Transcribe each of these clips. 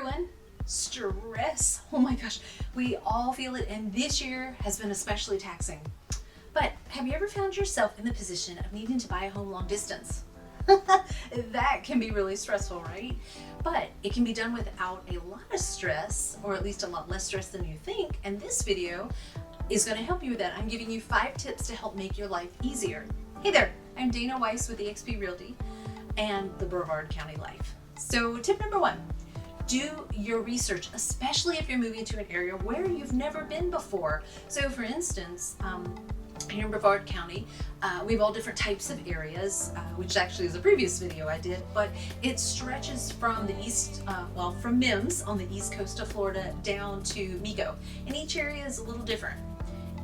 everyone. Stress, oh my gosh, we all feel it, and this year has been especially taxing. But have you ever found yourself in the position of needing to buy a home long distance? That can be really stressful, right? But it can be done without a lot of stress, or at least a lot less stress than you think, and this video is going to help you with that. I'm giving you 5 tips to help make your life easier. Hey there, I'm Dana Weis with eXp Realty and the Brevard County Life. So tip number 1, do your research, especially if you're moving to an area where you've never been before. So for instance, here in Brevard County, we have all different types of areas, which actually is a previous video I did, but it stretches from the east, from Mims on the east coast of Florida down to Mico, and each area is a little different.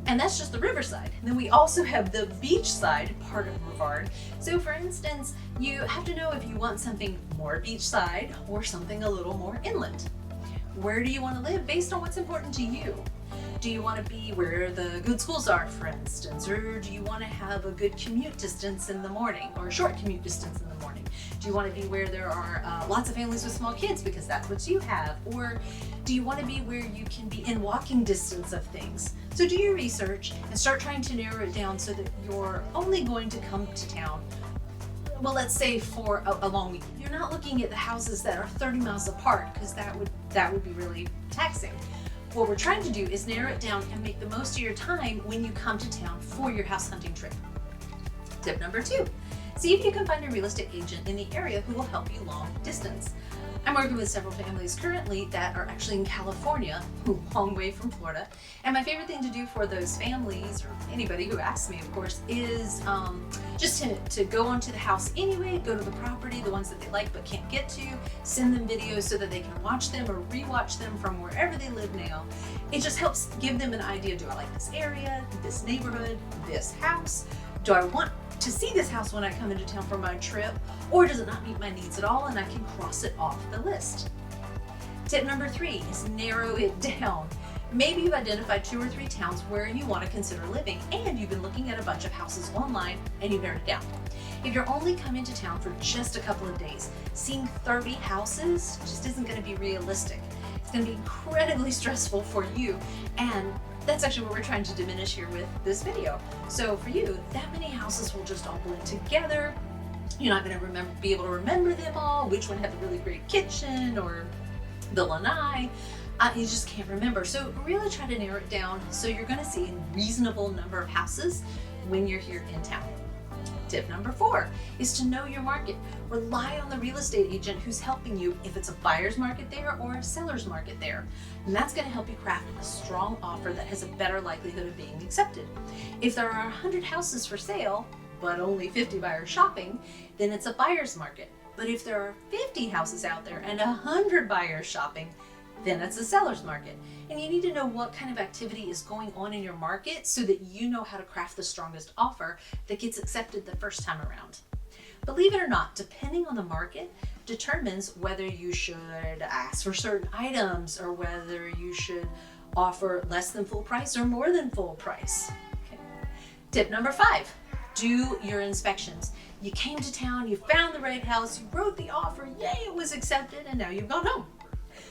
And that's just the riverside. And then we also have the beachside part of Brevard. So for instance, you have to know if you want something more beachside or something a little more inland. Where do you want to live based on what's important to you? Do you want to be where the good schools are, for instance? Or do you want to have a good commute distance in the morning, or a short commute distance in the morning? Do you want to be where there are lots of families with small kids because that's what you have? Or do you want to be where you can be in walking distance of things? So do your research and start trying to narrow it down so that you're only going to come to town, well, let's say for a long week. You're not looking at the houses that are 30 miles apart, because that would be really taxing. What we're trying to do is narrow it down and make the most of your time when you come to town for your house hunting trip. Tip number 2, see if you can find a real estate agent in the area who will help you long distance. I'm working with several families currently that are actually in California, a long way from Florida. And my favorite thing to do for those families, or anybody who asks me, of course, is just to go onto the house anyway, go to the property, the ones that they like but can't get to, send them videos so that they can watch them or rewatch them from wherever they live now. It just helps give them an idea. Do I like this area, this neighborhood, this house? Do I want to see this house when I come into town for my trip, or does it not meet my needs at all and I can cross it off the list? Tip number 3 is narrow it down. Maybe you've identified 2 or 3 towns where you want to consider living, and you've been looking at a bunch of houses online and you've narrowed it down. If you're only coming to town for just a couple of days, seeing 30 houses just isn't going to be realistic. It's going to be incredibly stressful for you, and that's actually what we're trying to diminish here with this video. So for you, that many houses will just all blend together. You're not going to be able to remember them all, which one had the really great kitchen or the lanai. You just can't remember. So really try to narrow it down so you're going to see a reasonable number of houses when you're here in town. Tip number 4 is to know your market. Rely on the real estate agent who's helping you if it's a buyer's market there or a seller's market there. And that's going to help you craft a strong offer that has a better likelihood of being accepted. If there are 100 houses for sale, but only 50 buyers shopping, then it's a buyer's market. But if there are 50 houses out there and 100 buyers shopping, then it's a seller's market. And you need to know what kind of activity is going on in your market so that you know how to craft the strongest offer that gets accepted the first time around. Believe it or not, depending on the market determines whether you should ask for certain items or whether you should offer less than full price or more than full price. Okay. Tip number 5, do your inspections. You came to town, you found the right house, you wrote the offer, yay, it was accepted, and now you've gone home.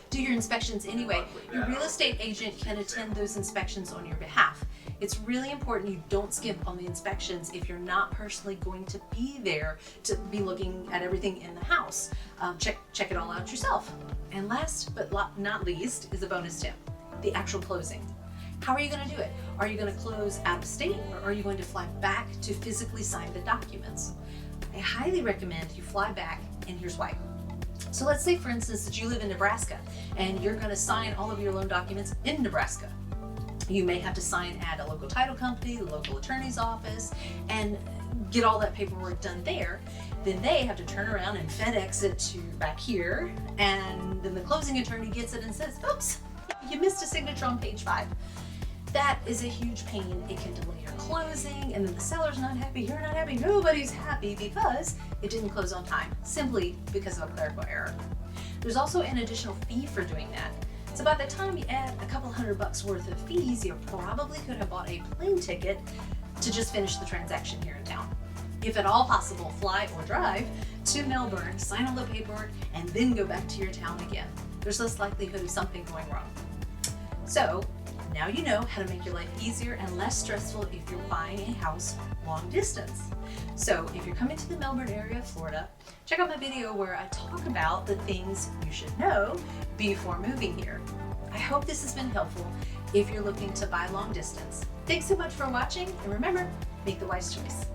Do your inspections anyway. Your real estate agent can attend those inspections on your behalf. It's really important you don't skip on the inspections if you're not personally going to be there to be looking at everything in the house. Check it all out yourself. And last but not least is a bonus tip, the actual closing. How are you going to do it? Are you going to close out of state, or are you going to fly back to physically sign the documents? I highly recommend you fly back, and here's why. So let's say, for instance, that you live in Nebraska and you're going to sign all of your loan documents in Nebraska. You may have to sign at a local title company, the local attorney's office, and get all that paperwork done there. Then they have to turn around and FedEx it to back here, and then the closing attorney gets it and says, oops, you missed a signature on page 5. That is a huge pain. It can delay your closing, and then the seller's not happy, you're not happy, nobody's happy because it didn't close on time, simply because of a clerical error. There's also an additional fee for doing that. So by the time you add a couple $100 worth of fees, you probably could have bought a plane ticket to just finish the transaction here in town. If at all possible, fly or drive to Melbourne, sign all the paperwork, and then go back to your town again. there's less likelihood of something going wrong. So now you know how to make your life easier and less stressful if you're buying a house long distance. So if you're coming to the Melbourne area of Florida, check out my video where I talk about the things you should know before moving here. I hope this has been helpful if you're looking to buy long distance. Thanks so much for watching, and remember, make the wise choice.